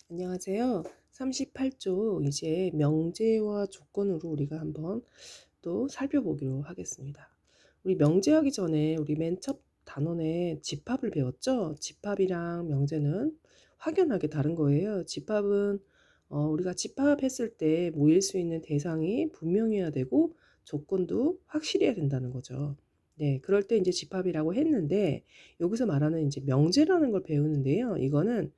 안녕하세요. 38조 이제 명제와 조건으로 우리가 한번 또 살펴보기로 하겠습니다. 우리 명제하기 전에 우리 맨 첫 단원에 집합을 배웠죠? 집합이랑 명제는 확연하게 다른 거예요. 집합은 우리가 집합했을 때 모일 수 있는 대상이 분명해야 되고 조건도 확실해야 된다는 거죠. 네, 그럴 때 이제 집합이라고 했는데 여기서 말하는 이제 명제라는 걸 배우는데요. 이거는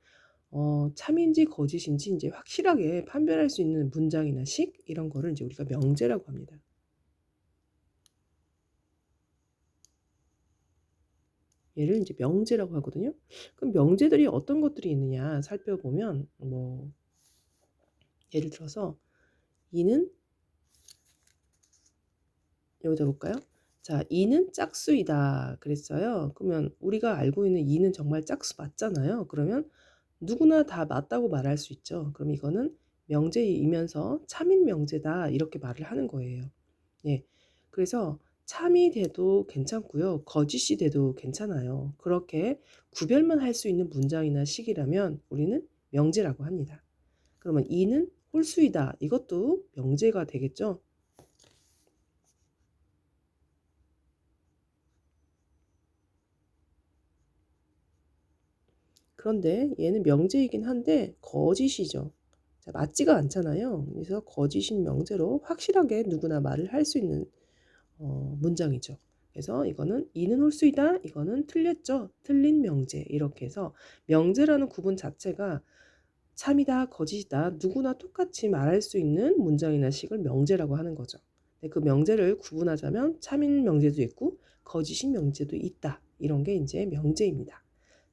참인지 거짓인지 이제 확실하게 판별할 수 있는 문장이나 식 이런 거를 이제 우리가 명제라고 합니다. 얘를 이제 명제라고 하거든요. 그럼 명제들이 어떤 것들이 있느냐 살펴보면 뭐 예를 들어서 이는 여기다 볼까요? 자, 이는 짝수이다 그랬어요. 그러면 우리가 알고 있는 이는 정말 짝수 맞잖아요. 그러면 누구나 다 맞다고 말할 수 있죠. 그럼 이거는 명제이면서 참인 명제다 이렇게 말을 하는 거예요. 예. 그래서 참이 돼도 괜찮고요. 거짓이 돼도 괜찮아요. 그렇게 구별만 할 수 있는 문장이나 식이라면 우리는 명제라고 합니다. 그러면 이는 홀수이다. 이것도 명제가 되겠죠. 그런데 얘는 명제이긴 한데 거짓이죠. 자, 맞지가 않잖아요. 그래서 거짓인 명제로 확실하게 누구나 말을 할 수 있는 문장이죠. 그래서 이거는 이는 홀수이다. 이거는 틀렸죠. 틀린 명제. 이렇게 해서 명제라는 구분 자체가 참이다, 거짓이다. 누구나 똑같이 말할 수 있는 문장이나 식을 명제라고 하는 거죠. 그 명제를 구분하자면 참인 명제도 있고 거짓인 명제도 있다. 이런 게 이제 명제입니다.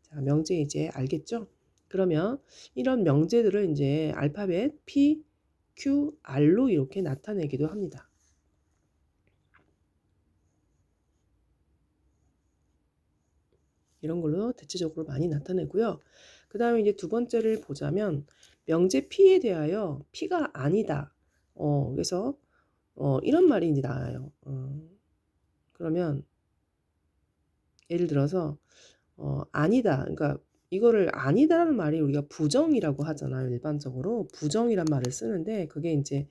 자, 명제 이제 알겠죠? 그러면 이런 명제들을 이제 알파벳 P, Q, R로 이렇게 나타내기도 합니다. 이런 걸로 대체적으로 많이 나타내고요. 그 다음에 이제 두 번째를 보자면 명제 P에 대하여 P가 아니다. 그래서 이런 말이 이제 나와요. 그러면 예를 들어서 아니다. 그러니까 이거를 아니다라는 말이 우리가 부정이라고 하잖아요. 일반적으로 부정이란 말을 쓰는데 그게 이제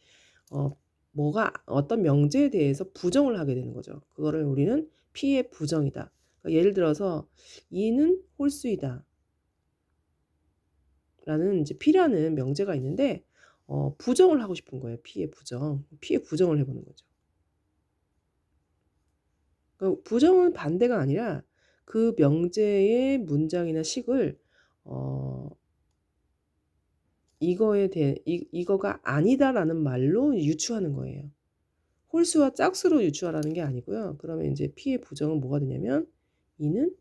어, 뭐가 어떤 명제에 대해서 부정을 하게 되는 거죠. 그거를 우리는 P의 부정이다. 그러니까 예를 들어서 이는 홀수이다. 라는 이제 P라는 명제가 있는데 부정을 하고 싶은 거예요. P의 부정. P의 부정을 해보는 거죠. 그러니까 부정은 반대가 아니라 그 명제의 문장이나 식을 어, 이거에 대해 이거가 아니다라는 말로 유추하는 거예요. 홀수와 짝수로 유추하라는 게 아니고요. 그러면 이제 P의 부정은 뭐가 되냐면 이는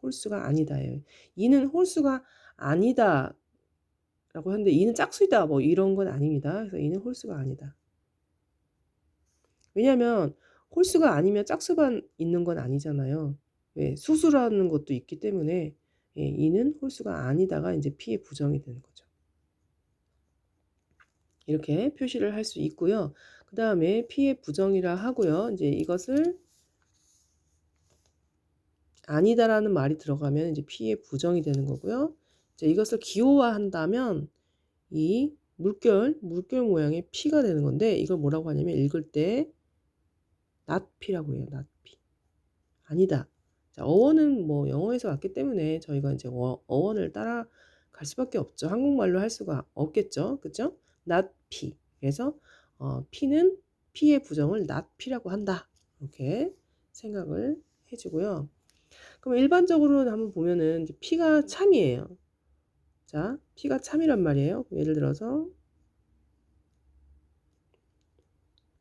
홀수가 아니다예요. 이는 홀수가 아니다라고 하는데 이는 짝수이다 뭐 이런 건 아닙니다. 그래서 이는 홀수가 아니다. 왜냐하면 홀수가 아니면 짝수만 있는 건 아니잖아요. 왜 수수라는 것도 있기 때문에 예, 이는 홀수가 아니다가 이제 P의 부정이 되는 거죠. 이렇게 표시를 할 수 있고요. 그 다음에 P의 부정이라 하고요. 이제 이것을 아니다라는 말이 들어가면 이제 P의 부정이 되는 거고요. 이제 이것을 기호화한다면 이 물결 모양의 P가 되는 건데 이걸 뭐라고 하냐면 읽을 때 not P라고 해요. not P. 아니다. 자, 어원은 뭐 영어에서 왔기 때문에 저희가 이제 어원을 따라갈 수밖에 없죠. 한국말로 할 수가 없겠죠. 그죠? not P. 그래서 P는 P의 부정을 not P라고 한다. 이렇게 생각을 해주고요. 그럼 일반적으로 한번 보면은 이제 P가 참이에요. 자, P가 참이란 말이에요. 예를 들어서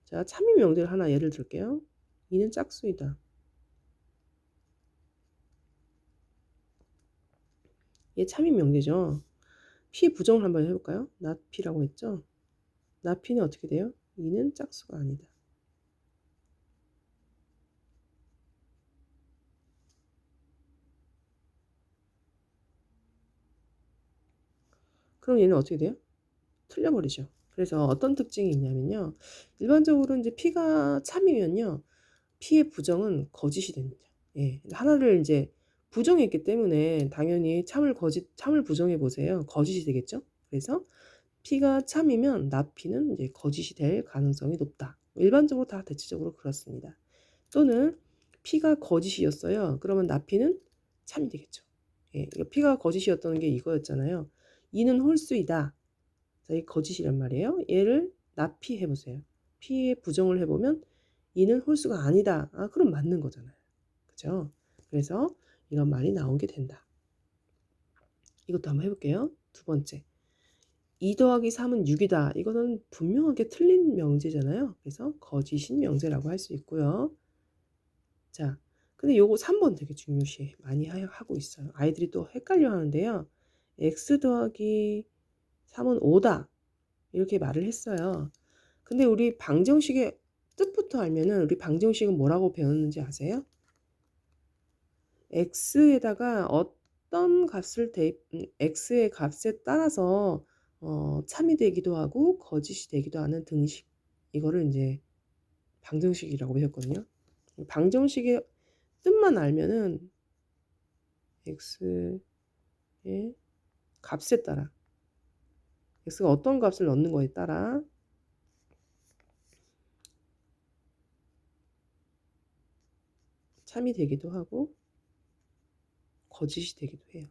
자, 참인 명제를 하나 예를 들게요. 이는 짝수이다. 얘 참인 명제죠. P 부정을 한번 해볼까요? not P라고 했죠. not P는 어떻게 돼요? 이는 짝수가 아니다. 그럼 얘는 어떻게 돼요? 틀려버리죠. 그래서 어떤 특징이 있냐면요. 일반적으로 이제 P가 참이면요. P의 부정은 거짓이 됩니다. 예. 하나를 이제 부정했기 때문에 당연히 참을 부정해 보세요. 거짓이 되겠죠? 그래서 P가 참이면 나P는 이제 거짓이 될 가능성이 높다. 일반적으로 다 대체적으로 그렇습니다. 또는 P가 거짓이었어요. 그러면 나P는 참이 되겠죠. 예, P가 거짓이었던 게 이거였잖아요. 이는 홀수이다. 자, 이 거짓이란 말이에요. 얘를 나P 해보세요. P에 부정을 해보면 이는 홀수가 아니다. 아, 그럼 맞는 거잖아요. 그죠? 그래서 이런 말이 나오게 된다. 이것도 한번 해볼게요. 두 번째. 2 더하기 3은 6이다. 이거는 분명하게 틀린 명제잖아요. 그래서 거짓인 명제라고 할 수 있고요. 자, 근데 요거 3번 되게 중요시 많이 하고 있어요. 아이들이 또 헷갈려 하는데요. x 더하기 3은 5다. 이렇게 말을 했어요. 근데 우리 방정식의 뜻부터 알면은 우리 방정식은 뭐라고 배웠는지 아세요? x에다가 어떤 값을 x의 값에 따라서 참이 되기도 하고 거짓이 되기도 하는 등식, 이거를 이제 방정식이라고 배웠거든요. 방정식의 뜻만 알면은 x의 값에 따라, x가 어떤 값을 넣는 거에 따라 참이 되기도 하고 거짓이 되기도 해요.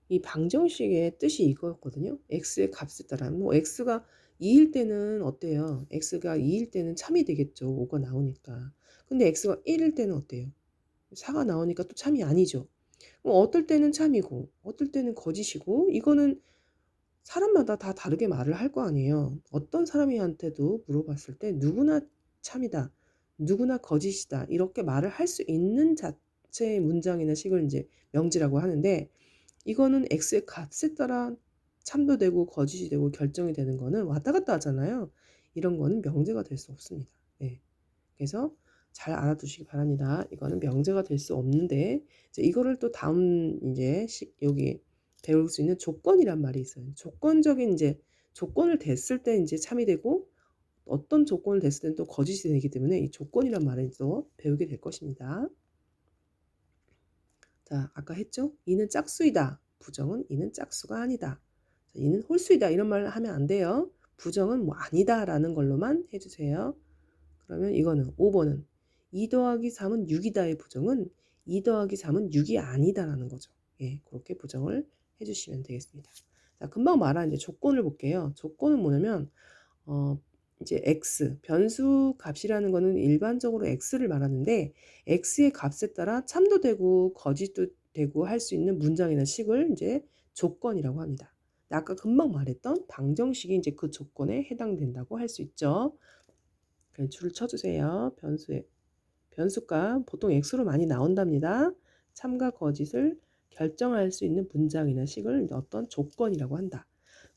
이 방정식의 뜻이 이거였거든요. x의 값에 따라. 뭐 x가 2일 때는 어때요? x가 2일 때는 참이 되겠죠. 5가 나오니까. 근데 x가 1일 때는 어때요? 4가 나오니까 또 참이 아니죠. 어떨 때는 참이고 어떨 때는 거짓이고, 이거는 사람마다 다 다르게 말을 할 거 아니에요. 어떤 사람한테도 물어봤을 때 누구나 참이다, 누구나 거짓이다, 이렇게 말을 할 수 있는 자체의 문장이나 식을 이제 명제라고 하는데, 이거는 x의 값에 따라 참도 되고 거짓이 되고 결정이 되는 거는 왔다 갔다 하잖아요. 이런 거는 명제가 될 수 없습니다. 네. 그래서 잘 알아두시기 바랍니다. 이거는 명제가 될 수 없는데, 이제 이거를 또 다음 이제 여기 배울 수 있는 조건이란 말이 있어요. 조건적인 이제 조건을 댔을 때 이제 참이 되고, 어떤 조건을 댔을 때는 또 거짓이 되기 때문에 이 조건이란 말을 또 배우게 될 것입니다. 자, 아까 했죠? 이는 짝수이다. 부정은 이는 짝수가 아니다. 자, 이는 홀수이다. 이런 말을 하면 안 돼요. 부정은 뭐 아니다 라는 걸로만 해주세요. 그러면 이거는 5번은 2 더하기 3은 6이다의 부정은 2 더하기 3은 6이 아니다라는 거죠. 예, 그렇게 부정을 해주시면 되겠습니다. 자, 금방 말한 이제 조건을 볼게요. 조건은 뭐냐면 이제 x 변수 값이라는 거는 일반적으로 x를 말하는데, x의 값에 따라 참도 되고 거짓도 되고 할 수 있는 문장이나 식을 이제 조건이라고 합니다. 아까 금방 말했던 방정식이 이제 그 조건에 해당된다고 할 수 있죠. 줄을 쳐주세요. 변수가 보통 x로 많이 나온답니다. 참과 거짓을 결정할 수 있는 문장이나 식을 어떤 조건이라고 한다.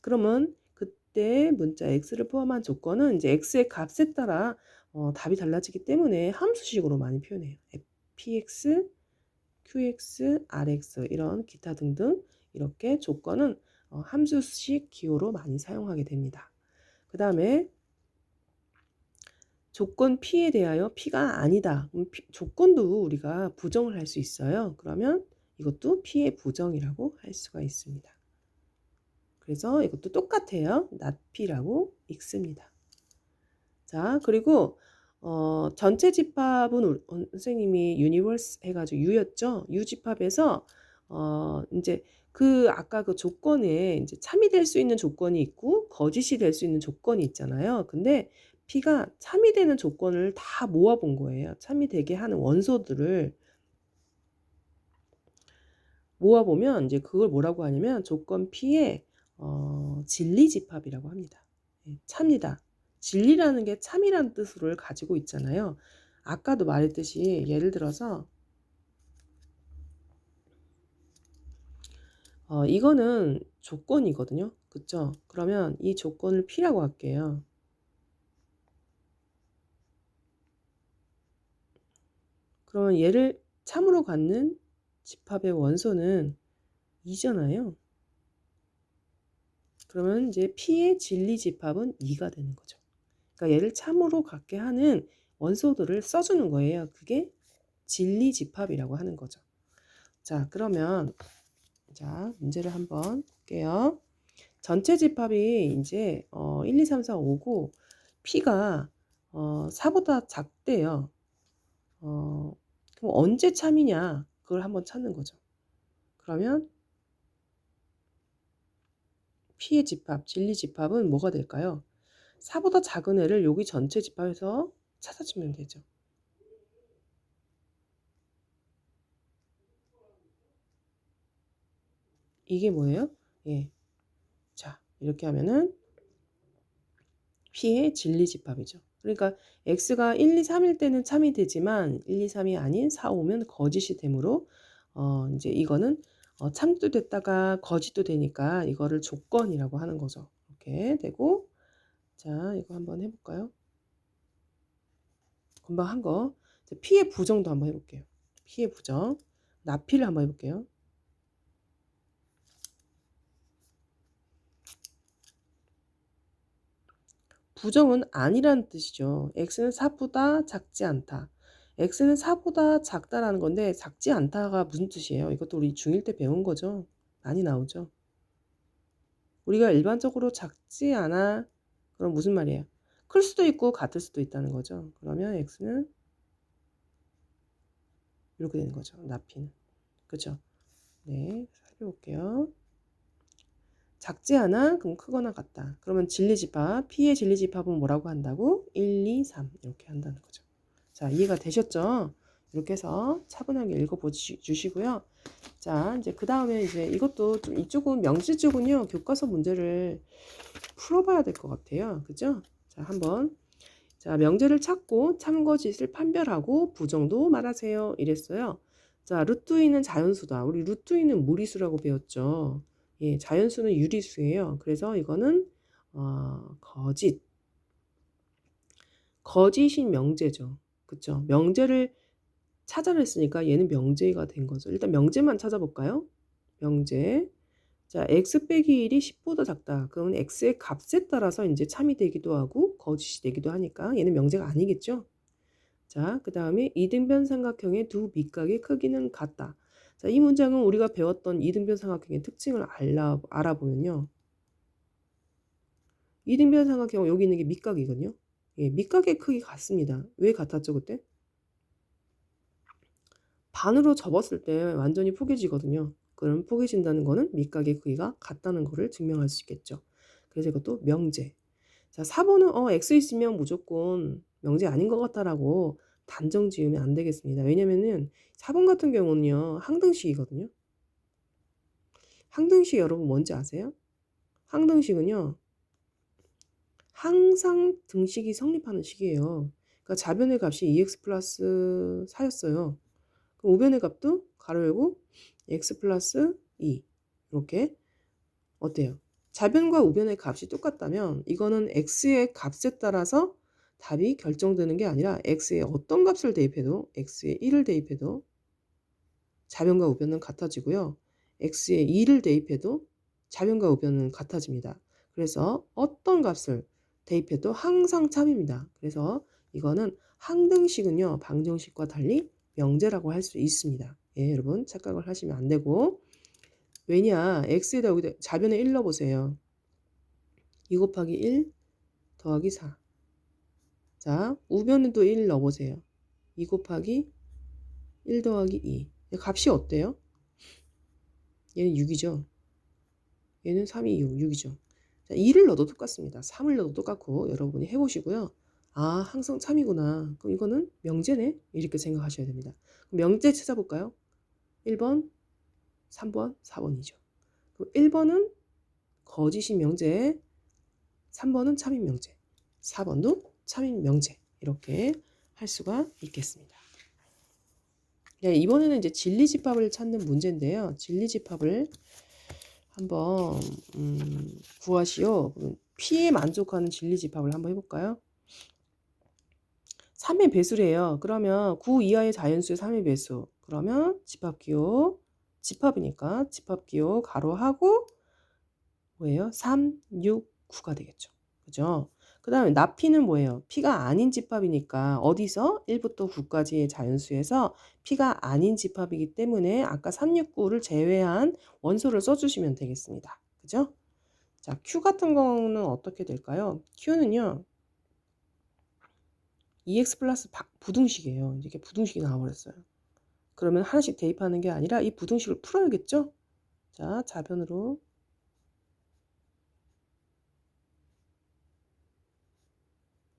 그러면 그때 문자 x를 포함한 조건은 이제 x의 값에 따라 답이 달라지기 때문에 함수식으로 많이 표현해요. px, qx, rx 이런 기타 등등, 이렇게 조건은 함수식 기호로 많이 사용하게 됩니다. 그 다음에 조건 P에 대하여 P가 아니다. 조건도 우리가 부정을 할 수 있어요. 그러면 이것도 P의 부정이라고 할 수가 있습니다. 그래서 이것도 똑같아요. not P라고 읽습니다. 자, 그리고 전체 집합은 선생님이 유니버스 해가지고 U였죠. U 집합에서 이제 아까 그 조건에 이제 참이 될 수 있는 조건이 있고 거짓이 될 수 있는 조건이 있잖아요. 근데 P가 참이 되는 조건을 다 모아본 거예요. 참이 되게 하는 원소들을 모아보면 이제 그걸 뭐라고 하냐면 조건 P의 진리 집합이라고 합니다. 참이다. 진리라는 게 참이라는 뜻을 가지고 있잖아요. 아까도 말했듯이 예를 들어서 이거는 조건이거든요. 그쵸? 그러면 이 조건을 P라고 할게요. 그러면 얘를 참으로 갖는 집합의 원소는 2잖아요. 그러면 이제 P의 진리 집합은 2가 되는 거죠. 그러니까 얘를 참으로 갖게 하는 원소들을 써주는 거예요. 그게 진리집합이라고 하는 거죠. 자, 그러면 자, 문제를 한번 볼게요. 전체 집합이 이제 1, 2, 3, 4, 5고 P가 4보다 작대요. 그럼 언제 참이냐? 그걸 한번 찾는 거죠. 그러면 P의 집합, 진리 집합은 뭐가 될까요? 4보다 작은 애를 여기 전체 집합에서 찾아주면 되죠. 이게 뭐예요? 예. 자, 이렇게 하면은 P의 진리 집합이죠. 그러니까 X가 1, 2, 3일 때는 참이 되지만 1, 2, 3이 아닌 4, 5면 거짓이 되므로 이제 이거는 참도 됐다가 거짓도 되니까 이거를 조건이라고 하는 거죠. 이렇게 되고 자, 이거 한번 해볼까요? 금방 한 거. P의 부정도 한번 해볼게요. P의 부정. 나피를 한번 해볼게요. 부정은 아니라는 뜻이죠. X는 4보다 작지 않다. X는 4보다 작다라는 건데 작지 않다가 무슨 뜻이에요? 이것도 우리 중1 때 배운 거죠. 많이 나오죠. 우리가 일반적으로 작지 않아. 그럼 무슨 말이에요? 클 수도 있고 같을 수도 있다는 거죠. 그러면 X는 이렇게 되는 거죠. 나피는. 그렇죠? 네, 살펴볼게요. 작지 않아? 그럼 크거나 같다. 그러면 진리집합, P의 진리집합은 뭐라고 한다고? 1, 2, 3 이렇게 한다는 거죠. 자, 이해가 되셨죠? 이렇게 해서 차분하게 읽어보시고요. 자, 이제 그 다음에 이제 이것도 좀 이쪽은 명시 쪽은요, 교과서 문제를 풀어봐야 될 것 같아요. 그죠? 자, 한번. 자, 명제를 찾고 참거짓을 판별하고 부정도 말하세요. 이랬어요. 자, 루트이는 자연수다. 우리 루트이는 무리수라고 배웠죠. 예, 자연수는 유리수예요. 그래서 이거는 거짓. 거짓인 명제죠. 그쵸? 명제를 찾아냈으니까 얘는 명제가 된 거죠. 일단 명제만 찾아볼까요? 명제. 자, x 빼기 1이 10보다 작다. 그러면 x의 값에 따라서 이제 참이 되기도 하고 거짓이 되기도 하니까 얘는 명제가 아니겠죠? 자, 그 다음에 이등변 삼각형의 두 밑각의 크기는 같다. 자, 이 문장은 우리가 배웠던 이등변 삼각형의 특징을 알아보면요. 이등변 삼각형 여기 있는 게 밑각이거든요. 예, 밑각의 크기 같습니다. 왜 같았죠, 그때? 반으로 접었을 때 완전히 포개지거든요. 그럼 포개진다는 거는 밑각의 크기가 같다는 것을 증명할 수 있겠죠. 그래서 이것도 명제. 자, 4번은 x 있으면 무조건 명제 아닌 것 같다라고 단정 지으면 안 되겠습니다. 왜냐면은 4번 같은 경우는요. 항등식이거든요. 항등식 여러분 뭔지 아세요? 항등식은요. 항상 등식이 성립하는 식이에요. 그러니까 좌변의 값이 2x 플러스 4였어요. 그럼 우변의 값도 가로 열고 x 플러스 2 이렇게 어때요? 좌변과 우변의 값이 똑같다면 이거는 x의 값에 따라서 답이 결정되는 게 아니라 x의 어떤 값을 대입해도 x의 1을 대입해도 좌변과 우변은 같아지고요. x의 2를 대입해도 좌변과 우변은 같아집니다. 그래서 어떤 값을 대입해도 항상 참입니다. 그래서 이거는 항등식은요. 방정식과 달리 명제라고 할 수 있습니다. 예, 여러분 착각을 하시면 안 되고 왜냐 x에다 여기다 좌변에 1 넣어보세요. 2 곱하기 1 더하기 4. 자, 우변에도 1 넣어보세요. 2 곱하기 1 더하기 2. 값이 어때요? 얘는 6이죠. 얘는 3이 6이죠. 자, 2를 넣어도 똑같습니다. 3을 넣어도 똑같고 여러분이 해보시고요. 아, 항상 참이구나. 그럼 이거는 명제네? 이렇게 생각하셔야 됩니다. 명제 찾아볼까요? 1번, 3번, 4번이죠. 그럼 1번은 거짓인 명제, 3번은 참인 명제, 4번도 참인 명제 이렇게 할 수가 있겠습니다. 네, 이번에는 이제 진리집합을 찾는 문제인데요. 진리집합을 한번 구하시오. P에 만족하는 진리집합을 한번 해볼까요? 3의 배수래요. 그러면 9 이하의 자연수의 3의 배수. 그러면 집합기호, 집합이니까 집합기호 가로하고 뭐예요? 3, 6, 9가 되겠죠. 그죠? 그 다음에 나피는 뭐예요? P가 아닌 집합이니까 어디서 1부터 9까지의 자연수에서 P가 아닌 집합이기 때문에 아까 369를 제외한 원소를 써주시면 되겠습니다. 그죠? 자, Q 같은 거는 어떻게 될까요? Q는요, EX 플러스 부등식이에요. 이렇게 부등식이 나와버렸어요. 그러면 하나씩 대입하는 게 아니라 이 부등식을 풀어야겠죠? 자, 자변으로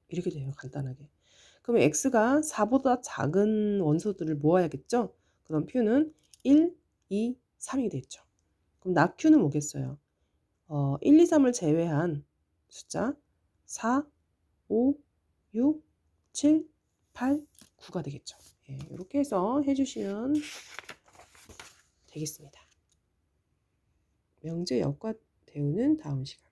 이렇게 돼요. 간단하게. 그럼 X가 4보다 작은 원소들을 모아야겠죠? 그럼 P는 1, 2, 3이 됐죠. 그럼 낙Q는 뭐겠어요? 1, 2, 3을 제외한 숫자 4, 5, 6, 7, 8, 9가 되겠죠. 예, 이렇게 해서 해주시면 되겠습니다. 명제 역과 대우는 다음 시간.